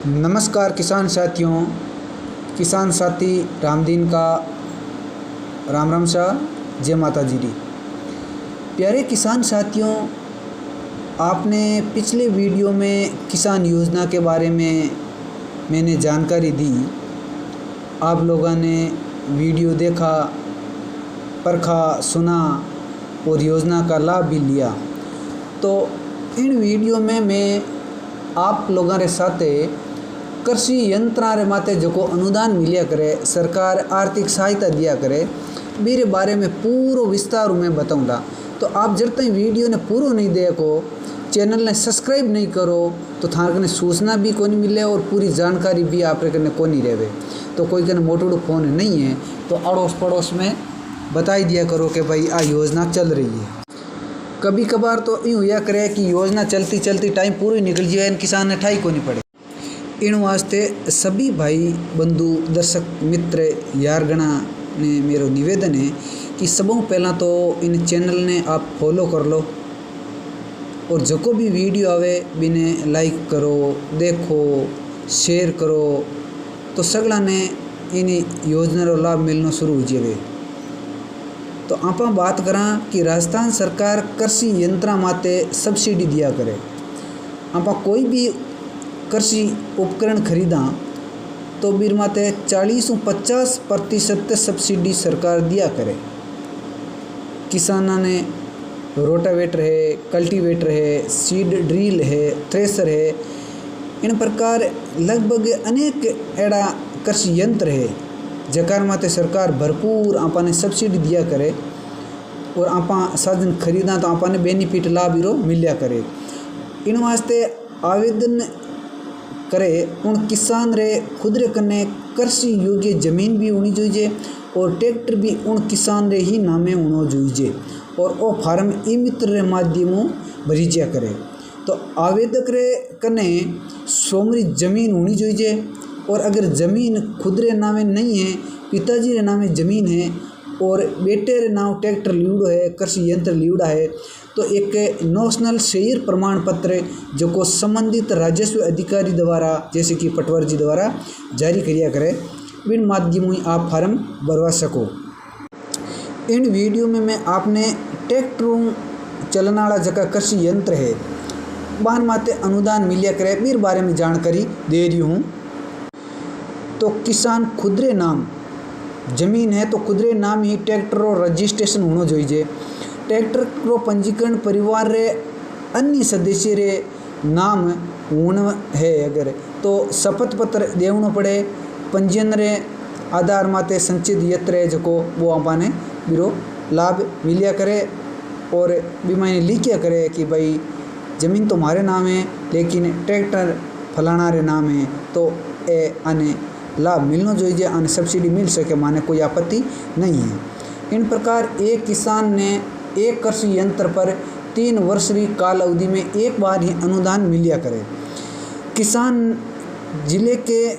नमस्कार किसान साथियों। किसान साथी रामदीन का राम राम शाह, जय माता जी दी। प्यारे किसान साथियों, आपने पिछले वीडियो में किसान योजना के बारे में मैंने जानकारी दी। आप लोगों ने वीडियो देखा, परखा, सुना और योजना का लाभ भी लिया। तो इन वीडियो में मैं आप लोगों के साथ कृषि यंत्रा रे माते जो को अनुदान मिलिया करे, सरकार आर्थिक सहायता दिया करे, मेरे बारे में पूरा विस्तार में बताऊंगा। तो आप जब तक वीडियो ने पूरा नहीं देखो, चैनल ने सब्सक्राइब नहीं करो, तो थार कने सूचना भी को नहीं मिले और पूरी जानकारी भी आप कने को नहीं रहे। तो कोई कने मोटो फोन नहीं है तो अड़ोस पड़ोस में बताई दिया करो कि भाई आ योजना चल रही है। कभी कभार तो यूँ हुआ करे कि योजना चलती चलती टाइम पूरी निकल जाए, किसान ने ठाई को नहीं पड़े। इन वास्ते सभी भाई बंधु दर्शक मित्र यारगणा ने मेरो निवेदन है कि सबों पहला तो इन चैनल ने आप फॉलो कर लो और जो को भी वीडियो आवे बिने लाइक करो, देखो, शेयर करो, तो सगला ने इन योजना रो लाभ मिलना शुरू हो जाए। तो आप बात करा कि राजस्थान सरकार कृषि यंत्रा माते सब्सिडी दिया करे। आप कोई भी कृषि उपकरण खरीदा तो बीर माते 40-50% सब्सिडी सरकार दिया करे। किसाना ने रोटावेटर है, कल्टीवेटर है, सीड ड्रिल है, थ्रेसर है, इन प्रकार लगभग अनेक एड़ा कृषि यंत्र है जकार माते सरकार भरपूर आपने सब्सिडी दिया करे और आप साधन खरीदा तो आपने बेनिफिट लाभ इरो मिलिया करे। इन वास्ते आवेदन करे उन किसान रे खुद रे कने कृषि योग्य जमीन भी होनी चाहिए और ट्रैक्टर भी उन किसान रे ही नामे होना चाहिए और वो फार्म ई मित्र रे माध्यमों भरीजिया करे। तो आवेदक रे कने सोमरी जमीन होनी चाहिए और अगर ज़मीन खुद रे नामे नहीं है, पिताजी रे नामे ज़मीन है और बेटे रे नाम ट्रैक्टर लीवड़ो है, कृषि यंत्र लीवड़ा है, तो एक नेशनल शेयर प्रमाण पत्र जो को संबंधित राजस्व अधिकारी द्वारा जैसे कि पटवार जी द्वारा जारी किया करे, बिन माध्यमों आप फार्म भरवा सको। इन वीडियो में मैं आपने ट्रैक्टरों चलने वाला जगह कृषि यंत्र है बान माते अनुदान मिलिया करे मेरे बारे में जानकारी दे रही हूँ। तो किसान खुदरे नाम जमीन है तो खुदरे नाम ही ट्रैक्टर और रजिस्ट्रेशन होना चाहिए। ट्रैक्टर को पंजीकरण परिवार रे अन्य सदस्य रे नाम होना है अगर तो शपथ पत्र देवना पड़े। पंजीयन रे आधार माते संचित यत्र है जो वो आपने बिरो लाभ मिलिया करे और बीमा ने लिखिया करे कि भाई ज़मीन तो हमारे नाम है लेकिन ट्रैक्टर फलाना रे नाम है, तो ए आने लाभ मिलना चाहिए, आने सब्सिडी मिल सके, माने कोई आपत्ति नहीं है। इन प्रकार एक किसान ने एक कृषि यंत्र पर 3 वर्षीय काल अवधि में एक बार ही अनुदान मिलिया करे। किसान जिले के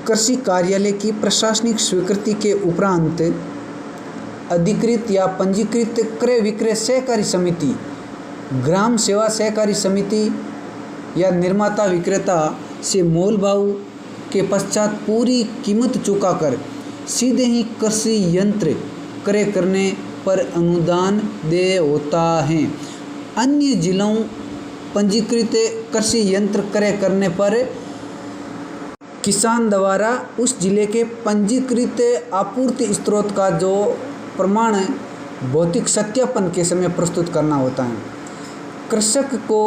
कृषि कार्यालय की प्रशासनिक स्वीकृति के उपरांत अधिकृत या पंजीकृत क्रय विक्रय सहकारी समिति, ग्राम सेवा सहकारी समिति या निर्माता विक्रेता से मोल भाव के पश्चात पूरी कीमत चुकाकर सीधे ही कृषि यंत्र क्रय करने पर अनुदान दे होता है। अन्य जिलों पंजीकृत कृषि यंत्र क्रय करने पर किसान द्वारा उस जिले के पंजीकृत आपूर्ति स्रोत का जो प्रमाण भौतिक सत्यापन के समय प्रस्तुत करना होता है। कृषक को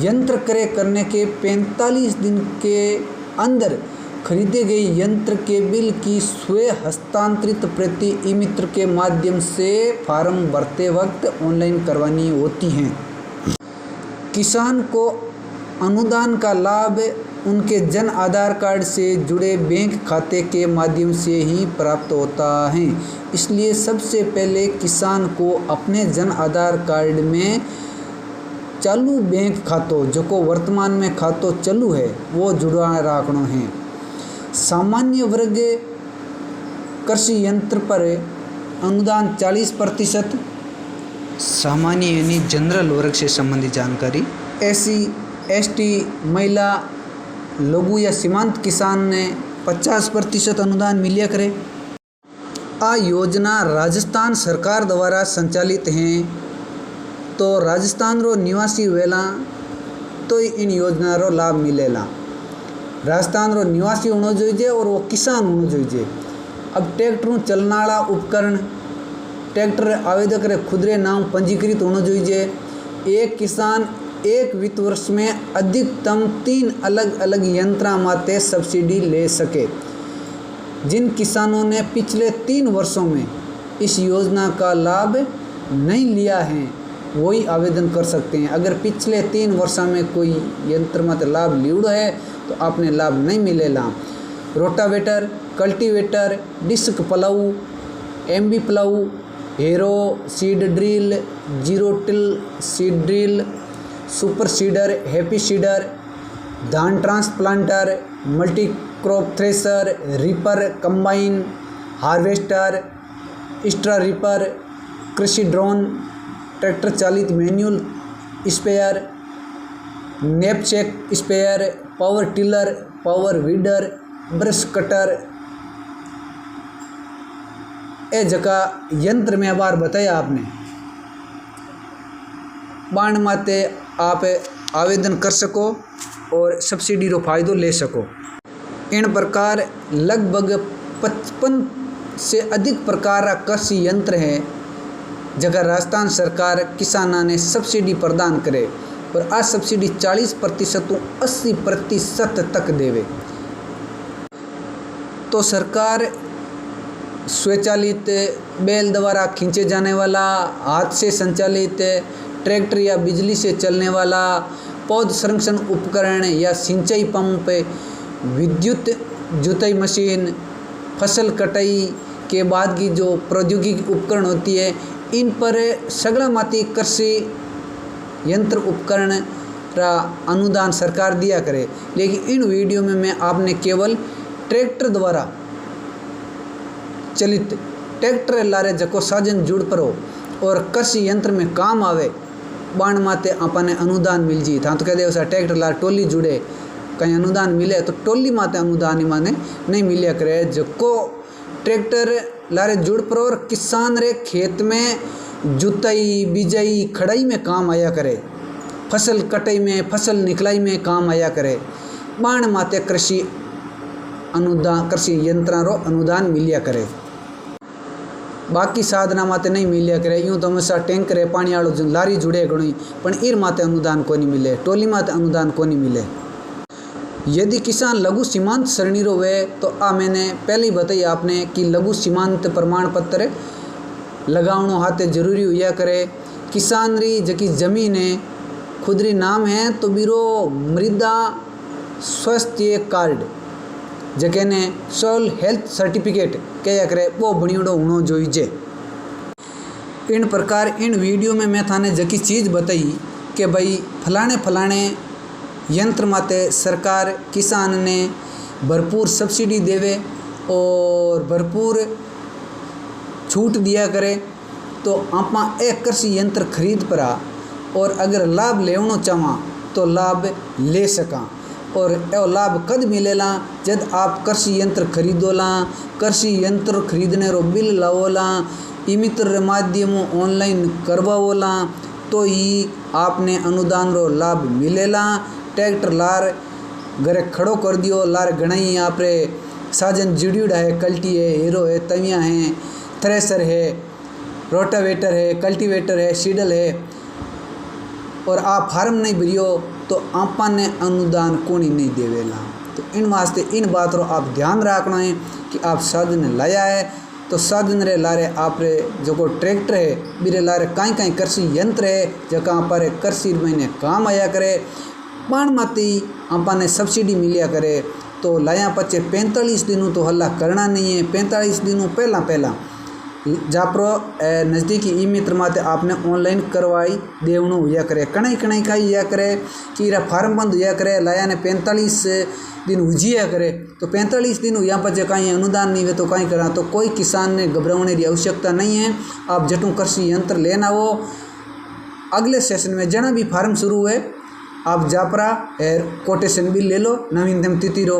यंत्र क्रय करने के 45 दिन के अंदर खरीदे गए यंत्र के बिल की स्वयं हस्तांतरित प्रति ई मित्र के माध्यम से फार्म भरते वक्त ऑनलाइन करवानी होती हैं। किसान को अनुदान का लाभ उनके जन आधार कार्ड से जुड़े बैंक खाते के माध्यम से ही प्राप्त होता है। इसलिए सबसे पहले किसान को अपने जन आधार कार्ड में चालू बैंक खातों जो को वर्तमान में खातों चालू है वो जुड़वा रखना है। सामान्य वर्ग कृषि यंत्र पर अनुदान 40%, सामान्य यानी जनरल वर्ग से संबंधित जानकारी, एससी एसटी, महिला, लघु या सीमांत किसान ने 50% अनुदान मिलिया करे। आ योजना राजस्थान सरकार द्वारा संचालित हैं। तो राजस्थान रो निवासी वेला तो इन योजना रो लाभ मिलेला। राजस्थान रो निवासी होना जोईजे और वो किसान होना जोईजे। अब ट्रैक्टर चलनाला उपकरण ट्रैक्टर आवेदक रे खुदरे नाम पंजीकृत होना जोईजे। एक किसान एक वित्त वर्ष में अधिकतम 3 अलग अलग यंत्रा माते सब्सिडी ले सके। जिन किसानों ने पिछले 3 वर्षों में इस योजना का लाभ नहीं लिया है वही आवेदन कर सकते हैं। अगर पिछले 3 वर्षों में कोई यंत्र माते लाभ लियो है तो आपने लाभ नहीं मिलेला। Rotavator, cultivator, disc plough, MB plough, harrow seed drill, zero till seed drill, super seeder, happy seeder, धान transplanter, multi crop thresher, reaper, combine, harvester, straw reaper, कृषि ड्रोन, ट्रैक्टर चालित manual sprayer, knapsack sprayer, power tiller, power weeder, brush cutter, ए जगह यंत्र में बार बताया आपने बाण माते आप आवेदन कर सको और सब्सिडी रो फायदो ले सको। इन प्रकार लगभग 55 से अधिक प्रकार का कृषि यंत्र है जगह राजस्थान सरकार किसाना ने सब्सिडी प्रदान करे और आ सब्सिडी 40% तो 80% तक देवे। तो सरकार स्वचालित बैल द्वारा खींचे जाने वाला, हाथ से संचालित ट्रैक्टर या बिजली से चलने वाला पौध संरक्षण उपकरण या सिंचाई पंप, विद्युत जुताई मशीन, फसल कटाई के बाद की जो प्रौद्योगिकी उपकरण होती है इन पर सगला माती कृषि यंत्र उपकरण का अनुदान सरकार दिया करे। लेकिन इन वीडियो में मैं आपने केवल ट्रैक्टर द्वारा चलित ट्रैक्टर लारे जको साधन जुड़ परो और कृषि यंत्र में काम आवे बाण माते आपने अनुदान मिल जी था। तो कह दे उसा ट्रैक्टर लार टोली जुड़े कहीं अनुदान मिले तो टोली माते अनुदान ही माने नहीं मिलिया करे। जको ट्रैक्टर लारे जुड़ परो और किसान रे खेत में जुताई, बिजाई, खड़ाई में काम आया करे, फसल कटाई में, फसल निकलाई में काम आया करे, बाण माते कृषि अनुदान कृषि यंत्रा रो अनुदान मिलिया करे। बाकी साधना माते नहीं मिलिया करे। यूँ तो हमेशा टैंकर है पानी वालों जो लारी जुड़े घणी पण ईर माते अनुदान को नहीं मिले, टोली माते अनुदान को नहीं मिले। यदि किसान लघु सीमांत श्रेणी रो वे तो मैंने पहले ही बताई आपने कि लघु सीमांत प्रमाण पत्र लगावनो हाथे जरूरी हुआ करे। किसान री जकी जमीन है खुदरी नाम है तो बीरो मृदा स्वास्थ्य कार्ड जके ने सॉइल हेल्थ सर्टिफिकेट कया करे वो बणियोड़ो होनो जोईजे। इन प्रकार इन वीडियो में मैं थाने जकी चीज़ बताई कि भाई फलाने यंत्र माते सरकार किसान ने भरपूर सब्सिडी देवे और भरपूर छूट दिया करे। तो आपा एक कृषि यंत्र खरीद परा और अगर लाभ लेवनो चाहा तो लाभ ले सका। और यह लाभ कद मिलेला जब आप कृषि यंत्र खरीदोला, कृषि यंत्र खरीदने रो बिल लावोला, ई मित्र माध्यम ऑनलाइन करवाओला तो ही आपने अनुदान रो लाभ मिलेला। ट्रैक्टर लार घरे खड़ो कर दियो, लार घणाई आपरे साधन जुड़ियोड़ा है, कल्टी है, हीरो है, तवियाँ हैं, थ्रेसर है, रोटावेटर है, कल्टीवेटर है, सीडल है और आप फार्म नहीं भरियो तो आपा ने अनुदान कोनी नहीं देवेला। तो इन वास्ते इन बात रो आप ध्यान रखना है कि आप साधन लाया है तो साधन रे लारे आप रे जो को ट्रैक्टर है बीरे लारे कहीं कृषि यंत्र है जहाँ पर कृषि महीने काम आया करे पाण माती आपा ने सब्सिडी मिलिया करे। तो लाया पचे 45 दिनों तो हल्ला करना नहीं है। 45 दिनों पहला जापरो नज़दीकी ई मित्र माते आपने ऑनलाइन करवाई देवनो हुआ करे। कणाई का हुआ करे कि रा फार्म बंद हुआ करे लाया ने 45 दिन उजिया करे। तो 45 दिन हुआ पर कहीं अनुदान नहीं हुए तो कहीं करा तो कोई किसान ने घबराने की आवश्यकता नहीं है। आप जटू कृषि यंत्र लेना हो अगले सेशन में जना भी फार्म शुरू हुए आप जापरा एर कोटेशन बिल ले लो नवीनतम तिथि रो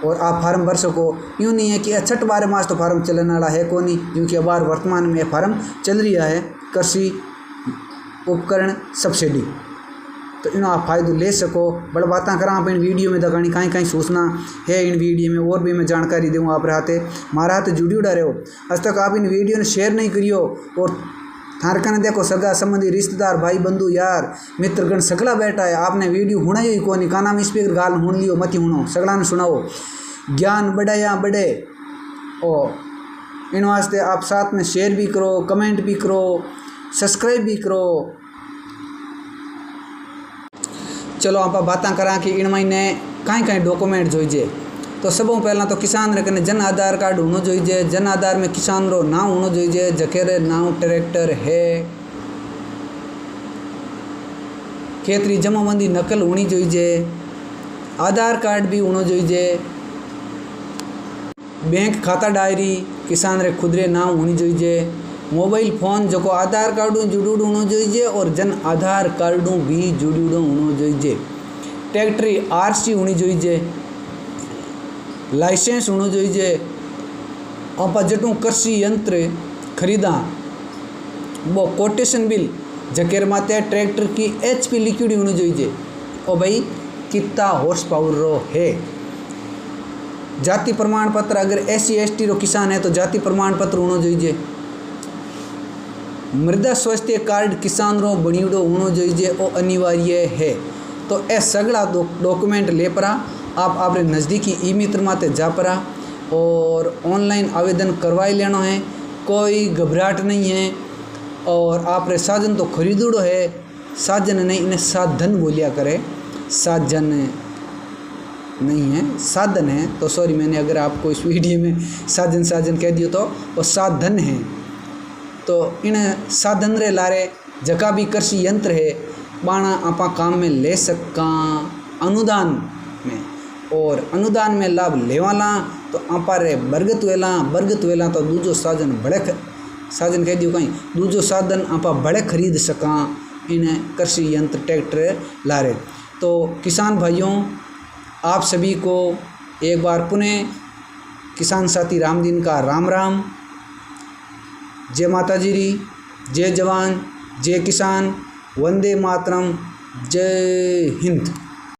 और आप फार्म भर सको। यूँ नहीं है कि 6 मास तो फार्म चलने वाला है को नहीं, क्योंकि अब वर्तमान में फार्म चल रहा है कृषि उपकरण सब्सिडी, तो इन आप फायदो ले सको। बड़ बातें करा आप इन वीडियो में दगानी कहीं कहीं सूचना है इन वीडियो में और भी मैं जानकारी दूँ आप रहते मारा हाथ जुड़ी उड़ा रहे हो। आज तक आप इन वीडियो ने शेयर नहीं करियो और थारका ने देखो सगा संबंधी रिश्तेदार भाई बंधु यार मित्रगण सगला बैठा है, आपने वीडियो हुना ही को नहीं काना में स्पीकर गाल हुन लियो मत हुनो, सगला ने सुनाओ ज्ञान बढ़े या बढ़े। और इन वास्ते आप साथ में शेयर भी करो, कमेंट भी करो, सब्सक्राइब भी करो। चलो आप बातें करा कि इन महीने कहीं कहीं डॉक्यूमेंट जोईजे। तो सब पहला तो किसान रे कने जन आधार कार्ड होना जोईजे। जन आधार में किसान रो नाम होना जोईजे, जकेरे नाम ट्रैक्टर है, खेतरी जमाबंदी नकल होनी जोईजे, आधार कार्ड भी होना जोईजे, बैंक खाता डायरी किसान रे खुद रे नाम होनी जोईजे, मोबाइल फोन जो आधार कार्ड जुड़ूड़ होना जोईजे और जन आधार कार्ड भी जुड़ूड़ होना जोईजे, ट्रैक्टरी आरसी होनी जोईजे, लाइसेंस होना जोईजे। आप जटू कृषि यंत्र खरीदा वो कोटेशन बिल जकेर माते ट्रैक्टर की HP लिखी होनी जोईजे और भाई कितना हॉर्स पावर रो है। जाति प्रमाण पत्र अगर SC ST रो किसान है तो जाति प्रमाण पत्र होना जोईजे। मृदा स्वास्थ्य कार्ड किसान रो बणियोड़ो होना जोईजे और अनिवार्य है। तो ए सगला डॉक्यूमेंट ले परा आप आपरे नज़दीकी ई मित्र माते जा परा और ऑनलाइन आवेदन करवाई लेना है, कोई घबराहट नहीं है। और आपरे साधन तो खरीदोड़ो है, साधन नहीं इन्हें साधन बोलिया करे, साधन नहीं है साधन है। तो सॉरी मैंने अगर आपको इस वीडियो में साधन कह दियो तो वो साधन है। तो इन साधन रे लारे जका भी कृषि यंत्र है बाणा आपा काम में ले सका अनुदान में, और अनुदान में लाभ लेवाला तो आपा रे बरगत वेला तो दूजो साधन बड़े साधन कह दियो कहीं दूजो साधन आपा बड़े खरीद सका इन कृषि यंत्र ट्रैक्टर लारे। तो किसान भाइयों आप सभी को एक बार पुनः किसान साथी रामदीन का राम राम। जय माता जी, जय जवान, जय किसान, वंदे मातरम, जय हिंद।